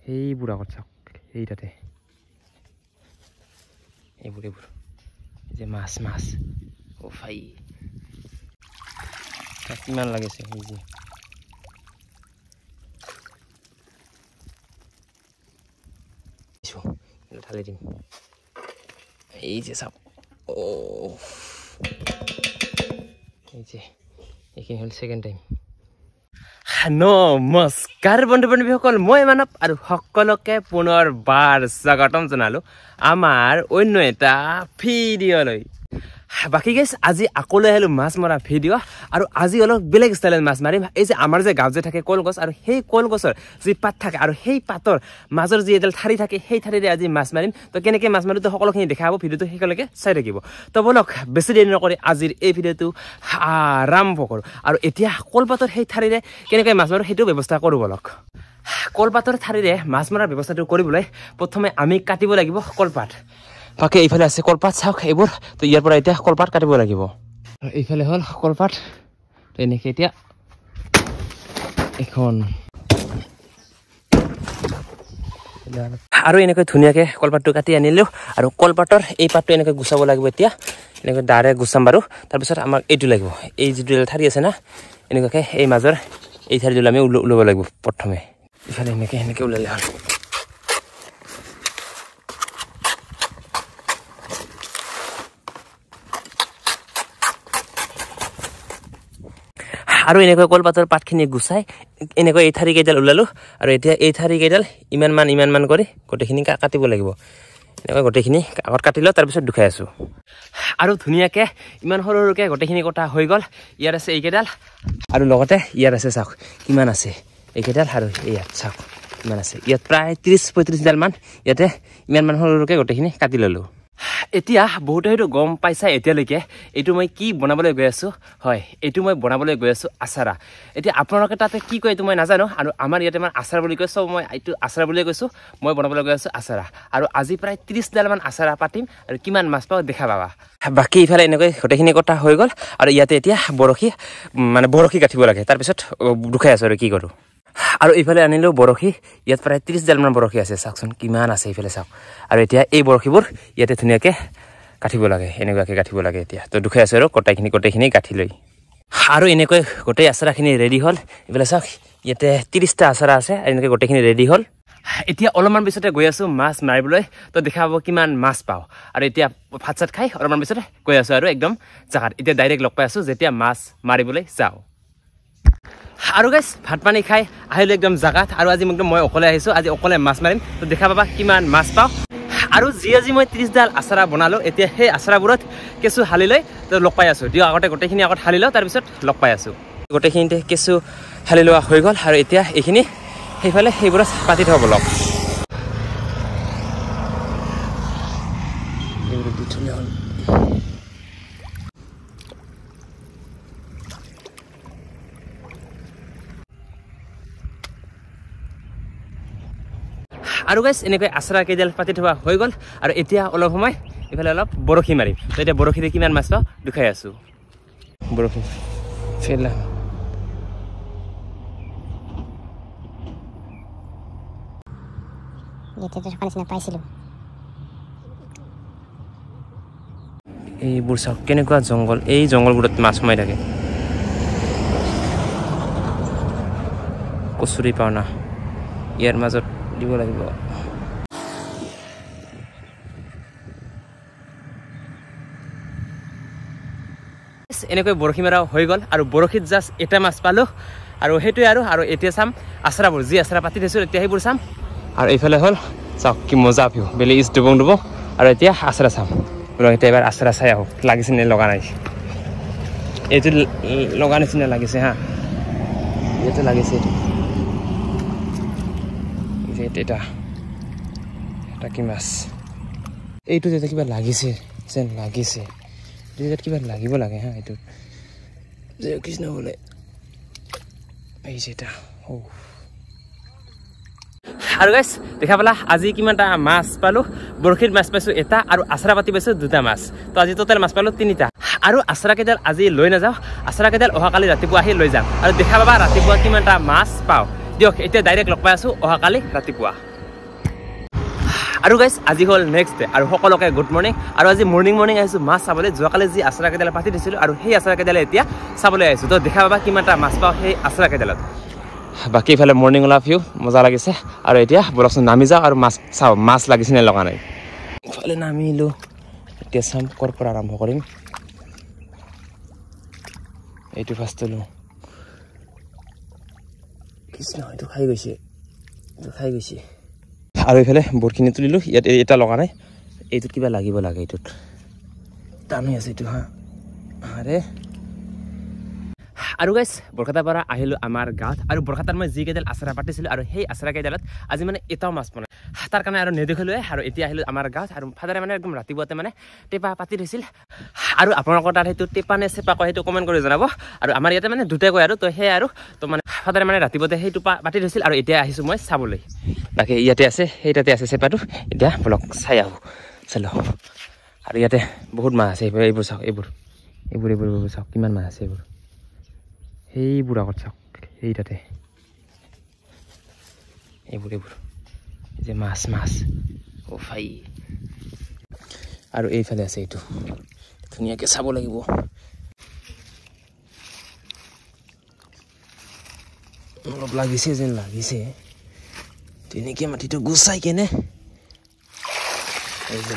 সেইবোৰ আগত চাওক এই তাতে এইবোৰ যে মাছ অ' ভাই কিমান লাগিছে এই যে ঢালি দিম এই যে চাওক অ' এই যে এইখিনি হ'ল ছেকেণ্ড টাইম নমস্কাৰ বন্ধু বান্ধৱীসকল মই মানৱ আৰু সকলোকে পুনৰবাৰ স্বাগতম জনালো আমাৰ অন্য এটা ভিডিঅ'লৈ বাকী গাইছ আজি আকৌ লৈ আহিলোঁ মাছ মৰা ভিডিঅ' আৰু আজি অলপ বেলেগ ষ্টাইলত মাছ মাৰিম এই যে আমাৰ যে গাঁৱত যে থাকে কলগছ আৰু সেই কলগছৰ যি পাত থাকে আৰু সেই পাতৰ মাজৰ যি এডাল ঠাৰি থাকে সেই ঠাৰিৰে আজি মাছ মাৰিম তো কেনেকৈ মাছ মাৰিম তো সকলোখিনি দেখা হ'ব ভিডিঅ'টো শেষলৈকে চাই থাকিব তো বলক বেছি দেৰি নকৰি আজিৰ এই ভিডিঅ'টো আৰম্ভ কৰোঁ আৰু এতিয়া কলপাতৰ সেই ঠাৰিৰে কেনেকৈ মাছ মাৰোঁ সেইটো ব্যৱস্থা কৰোঁ বলক কলপাতৰ ঠাৰিৰে মাছ মৰাৰ ব্যৱস্থাটো কৰিবলৈ প্ৰথমে আমি কাটিব লাগিব কলপাত বাকী এইফালে আছে কলপাত চাওক এইবোৰ তো ইয়াৰ পৰা এতিয়া কলপাত কাটিব লাগিব এইফালে হ'ল কলপাত তো এনেকৈ এতিয়া এখন আৰু এনেকৈ ধুনীয়াকৈ কলপাতটো কাটি আনিলোঁ আৰু কলপাতৰ এই পাতটো এনেকৈ গুচাব লাগিব এতিয়া এনেকৈ দাৰে গুচাম বাৰু তাৰপিছত আমাক এইটো লাগিব এই যিটো ঠাৰি আছে না এনেকুৱাকৈ এই মাজৰ এই ঠাৰিটো আমি ওলাব লাগিব প্ৰথমে ইফালে এনেকৈ ওলালে হ'ল আৰু এনেকৈ কলপাতৰ পাতখিনি গুচাই এনেকৈ এই ঠাৰি কেইডাল ওলালোঁ আৰু এতিয়া এই ঠাৰি কেইডাল ইমান মান কৰি গোটেইখিনি কাটিব লাগিব এনেকৈ গোটেইখিনি আগত কাটি লওঁ তাৰপিছত দুখাই আছোঁ আৰু ধুনীয়াকৈ ইমান সৰুকৈ গোটেইখিনি কটা হৈ গ'ল ইয়াত আছে এইকেইডাল আৰু লগতে ইয়াত আছে চাওক কিমান আছে এইকেইডাল আৰু ইয়াত চাওক কিমান আছে ইয়াত প্ৰায় 30-35ডাল মান ইয়াতে ইমান সৰুকৈ গোটেইখিনি কাটি ল'লোঁ এতিয়া বহুতে হয়তো গম পাইছা এতিয়ালৈকে এইটো মই কি বনাবলৈ গৈ আছোঁ হয় এইটো মই বনাবলৈ গৈ আছোঁ আচাৰা এতিয়া আপোনালোকে তাতে কি কয় এইটো মই নাজানো আৰু আমাৰ ইয়াতে মানে আচাৰ বুলি কৈছোঁ মই এইটো আচাৰ বুলিয়ে কৈছোঁ মই বনাবলৈ গৈ আছোঁ আচাৰা আৰু আজি প্ৰায় 30ডাল মান আচাৰা পাতিম আৰু কিমান মাছ পাওঁ দেখা পাবা বাকী ইফালে এনেকৈ গোটেইখিনি কটা হৈ গ'ল আৰু ইয়াতে এতিয়া বৰশী কাটিব লাগে তাৰপিছত দুখাই আছোঁ আৰু কি কৰোঁ আৰু এইফালে আনিলোঁ বৰশী ইয়াত প্ৰায় 30ডাল মান বৰশী আছে চাওকচোন কিমান আছে এইফালে চাওক আৰু এতিয়া এই বৰশীবোৰ ইয়াতে ধুনীয়াকৈ কাটিব লাগে এনেকুৱাকৈ কাটিব লাগে এতিয়া তো দুখাই আছে আৰু গোটেইখিনি কাটি লৈ আৰু এনেকৈ গোটেই আচাৰাখিনি ৰেডি হ'ল এইফালে চাওক ইয়াতে 30টা আচাৰা আছে আৰু এনেকৈ গোটেইখিনি ৰেডি হ'ল এতিয়া অলপমান পিছতে গৈ আছোঁ মাছ মাৰিবলৈ তো দেখা পাব কিমান মাছ পাওঁ আৰু এতিয়া ভাত চাত খাই অলপমান পিছতে গৈ আছোঁ আৰু একদম জাগাত এতিয়া ডাইৰেক্ট লগ পাই আছোঁ যেতিয়া মাছ মাৰিবলৈ যাওঁ আৰু গাইছ ভাত পানী খাই আহিলোঁ একদম জাগাত আৰু আজি মই অকলে আহিছোঁ আজি অকলে মাছ মাৰিম তো দেখা পাবা কিমান মাছ পাওঁ আৰু আজি মই 30ডাল আচাৰা বনালোঁ এতিয়া সেই আচাৰাবোৰত কেঁচু হালি লৈ তো লগ পাই আছোঁ দিয়ক আগতে গোটেইখিনি আগত হালি লওঁ তাৰপিছত লগ পাই আছোঁ গোটেইখিনিতে কেঁচু হালি লোৱা হৈ গ'ল আৰু এতিয়া এইখিনি সেইফালে সেইবোৰত পাতি থ'ব লগ আৰু গাইছ এনেকৈ আচাৰা কেইডাল পাতি থোৱা হৈ গ'ল আৰু এতিয়া অলপ সময় এইফালে অলপ বৰশী মাৰিম তো এতিয়া বৰশীৰে কিমান মাছ পাওঁ দুখাই আছোঁ বৰশী ফেলা এইবোৰ চাওক কেনেকুৱা জংঘল এই জংঘলবোৰত মাছ সোমাই থাকে কচুৰি পাওঁ না ইয়াৰ মাজত দিব লাগিব এনেকৈ বৰশী মাৰা হৈ গ'ল আৰু বৰশীত জাষ্ট এটা মাছ পালোঁ আৰু সেইটোৱে আৰু এতিয়া চাম আচাৰাবোৰ যি আচাৰা পাতি থৈছোঁ এতিয়া সেইবোৰ চাম আৰু এইফালে হ'ল চাওক কি মজা ভিউ বেলি ইষ্ট ডুবং আৰু এতিয়া আচাৰা চাম এতিয়া এবাৰ আচাৰা চাই আহোঁ লাগিছে নে লগা নাই এইটো লগা নিচিনা লাগিছে হা এইটো লাগিছে এটা কি মাছ এইটো যেতিয়া কিবা লাগিছে যেন লাগিছে কিবা লাগিব লাগে হা এইটো যে কৃষ্ণ বোলে এই যেটা আৰু গাইছ দেখা পালা আজি কিমানটা মাছ পালোঁ বৰশীত মাছ পাইছোঁ এটা আৰু আচাৰা পাতি পাইছোঁ দুটা মাছ তো আজি টোটেল মাছ পালোঁ 3টা আৰু আচাৰা কেইডাল আজি লৈ নাযাওঁ আচাৰা কেইডাল অহাকালি ৰাতিপুৱা আহি লৈ যাম আৰু দেখা পাবা ৰাতিপুৱা কিমানটা মাছ পাওঁ দিয়ক এতিয়া ডাইৰেক্ট লগ পাই আছোঁ অহাকালি ৰাতিপুৱা আৰু গাইজ আজি হ'ল নেক্সট ডে আৰু সকলোকে গুড মৰ্ণিং আৰু আজি মৰ্ণিং আহিছোঁ মাছ চাবলৈ যোৱাকালি যি আচৰা কেইডাল পাতি দিছিলোঁ আৰু সেই আচৰা কেইডালে এতিয়া চাবলৈ আহিছোঁ তো দেখা পাবা কিমানটা মাছ পাওঁ সেই আচৰা কেইডালত বাকী ইফালে মৰ্ণিং ওলা ভিউ মজা লাগিছে আৰু এতিয়া বলকচোন নামি যাওঁ আৰু মাছ চাওঁ মাছ লাগিছে নে লগা নাই ইফালে নামিলোঁ এতিয়া চাম ক'ৰ পৰা আৰম্ভ কৰিম এইটো ফাৰ্ষ্ট লওঁ কৃষ্ণ এইটো খাই গৈছে আৰু এইফালে বহুতখিনি তুলিলোঁ ইয়াত এটা লগা নাই এইটোত কিবা লাগিব লাগে এইটোত টান হৈ আছে এইটো আৰে আৰু গাইজ বৰখাতাৰ পৰা আহিলোঁ আমাৰ গাঁৱত আৰু বৰখাতাত মই যিকেইডাল আচৰা পাতিছিলোঁ আৰু সেই আচৰা কেইডালত আজি মানে এটাও মাছ পোৱা নাই তাৰ কাৰণে আৰু নেদেখিলোৱে আৰু এতিয়া আহিলোঁ আমাৰ গাঁৱত আৰু ফাদাৰে মানে একদম ৰাতিপুৱাতে মানে টেপা পাতি থৈছিল আৰু আপোনালোকৰ তাত সেইটো টেপা নে চেপা কয় সেইটো কমেণ্ট কৰি জনাব আৰু আমাৰ ইয়াতে মানে দুটাই কয় আৰু তো সেয়াই আৰু তো মানে ফাদাৰে মানে ৰাতিপুৱাতে সেইটো পাতি থৈছিল আৰু এতিয়া আহিছোঁ মই চাবলৈ বাকী ইয়াতে আছে সেই তাতে আছে চেপাটো এতিয়া বলক চাই আহোঁ চালোঁ আৰু ইয়াতে বহুত মাছ আছে এইবোৰ চাওক এইবোৰ চাওক কিমান মাছ আছে সেইবোৰ আগত চাওক সেই তাতে এইবোৰ যে মাছ অ ফাই আৰু এইফালে আছে এইটো ধুনীয়াকৈ চাব লাগিব অলপ লাগিছে যেন লাগিছে তেনেকৈ মাটিটো গুচাই কেনে এই যে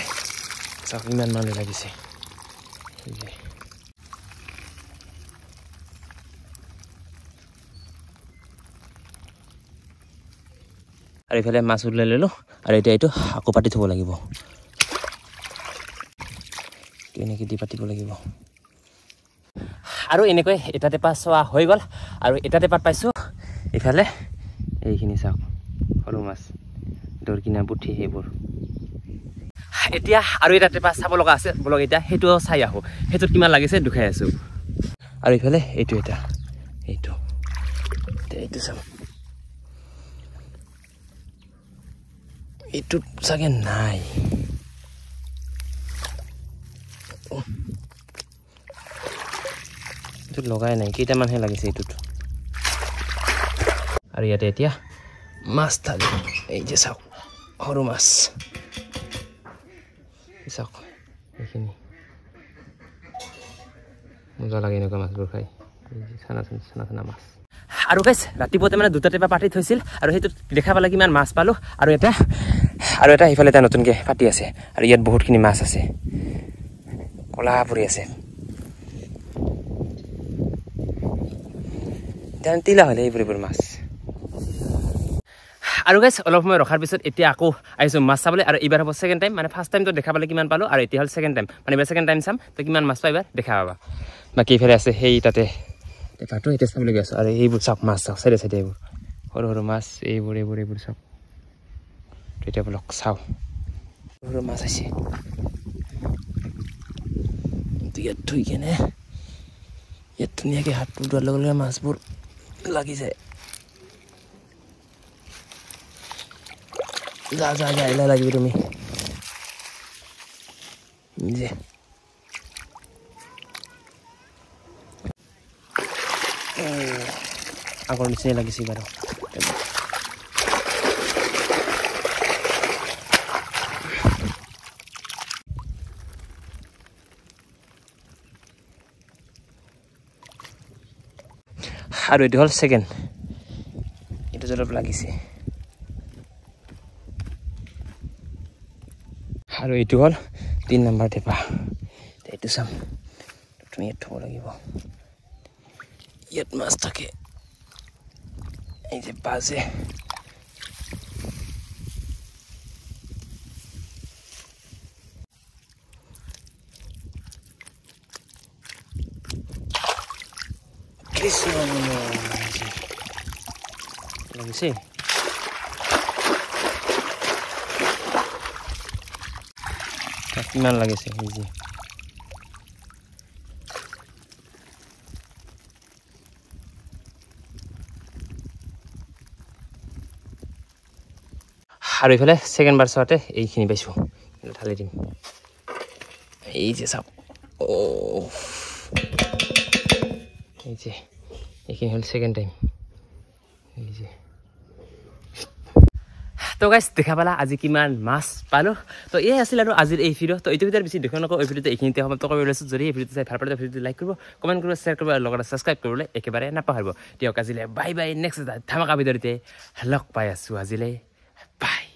চাওক ইমান মানুহ লাগিছে এই যে আৰু এইফালে মাছ উলিয়াই ল'লোঁ আৰু এতিয়া এইটো আকৌ পাতি থ'ব লাগিব এনেকৈ দি পাতিব লাগিব আৰু এনেকৈ এটা টেপা চোৱা হৈ গ'ল আৰু এটা টেপাত পাইছোঁ এইফালে এইখিনি চাওক সৰু মাছ দৰকিনা পুঠি সেইবোৰ এতিয়া আৰু এটা টেপা চাব লগা আছে বলক এতিয়া সেইটোও চাই আহোঁ সেইটোত কিমান লাগিছে দুখাই আছোঁ আৰু এইফালে এইটো চাম এইটোত চাগে নাই এইটোত লগাই নাই কেইটামানহে লাগিছে এইটোত আৰু ইয়াতে এতিয়া মাছ থাকি এই যে চাওক সৰু মাছ চাওক এইখিনি মজা লাগে এনেকুৱা মাছবোৰ খাই চানা মাছ আৰু গাইছ ৰাতিপুৱাতে মানে দুটা টেপা পাতি থৈছিল আৰু সেইটোত দেখা পালে কিমান মাছ পালোঁ আৰু এটা সিফালে এটা নতুনকৈ পাতি আছে আৰু ইয়াত বহুতখিনি মাছ আছে কলা পৰি আছে তিলা হ'লে এইবোৰ মাছ আৰু গাইছ অলপ সময় ৰখাৰ পিছত এতিয়া আকৌ আহিছোঁ মাছ চাবলৈ আৰু এইবাৰ হ'ব ছেকেণ্ড টাইম মানে ফাৰ্ষ্ট টাইমটো দেখা পালে কিমান পালোঁ আৰু এতিয়া হ'ল ছেকেণ্ড টাইম মানে এইবাৰ ছেকেণ্ড টাইম চাম তো কিমান মাছ পাই এইবাৰ দেখা পাবা বাকী এইফালে আছে সেই তাতে টেপাটো এতিয়া চাবলৈ গৈ আছোঁ আৰু এইবোৰ চাওক মাছ চাওক চাইডে এইবোৰ সৰু মাছ এইবোৰ চাওক এতিয়া বলক চাওঁ সৰু মাছ আছে ইয়াত থৈ কেনে ইয়াত ধুনীয়াকৈ হাতটো ধোৱাৰ লগে লগে মাছবোৰ লাগি যায় যা এলা লাগিব তুমি যে আগৰ নিচিনাই লাগিছে বাৰু আৰু এইটো হ'ল ছেকেণ্ড এইটো অলপ লাগিছে আৰু এইটো হ'ল 3 নম্বৰ টেপা এইটো চাম তুমি ইয়াত থ'ব লাগিব ইয়াত মাছ থাকে এই যে বাজে কৃষ্ণ লাগিছে কিমান লাগিছে এই যে আৰু এইফালে ছেকেণ্ড বাৰ চাওঁতে এইখিনি পাইছোঁ ঢালি দিম এই যে চাওক এই যে এইখিনি হ'ল ছেকেণ্ড টাইম এই যে তো গাইছ দেখা পালা আজি কিমান মাছ পালোঁ তো এই আছিল আৰু আজিৰ এই ভিডিঅ' তো এইটো ভিডিঅ'ৰ বেছি দেখুৱা নকওঁ এই ভিডিঅ'টো এইখিনিতে সমাপ্ত কৰিব লৈছোঁ যদি এই ভিডিঅ'টো চাই ভাল পালে ভিডিঅ'টো লাইক কৰিব কমেণ্ট কৰিব শ্বেয়াৰ কৰিব আৰু লগতে ছাবস্ক্ৰাইব কৰিবলৈ একেবাৰে নাপাহৰিব দিয়ক আজিলৈ বাই বাই নেক্সট ধামাকা ভিডিঅ'তে লগ পাই আছোঁ আজিলৈ বাই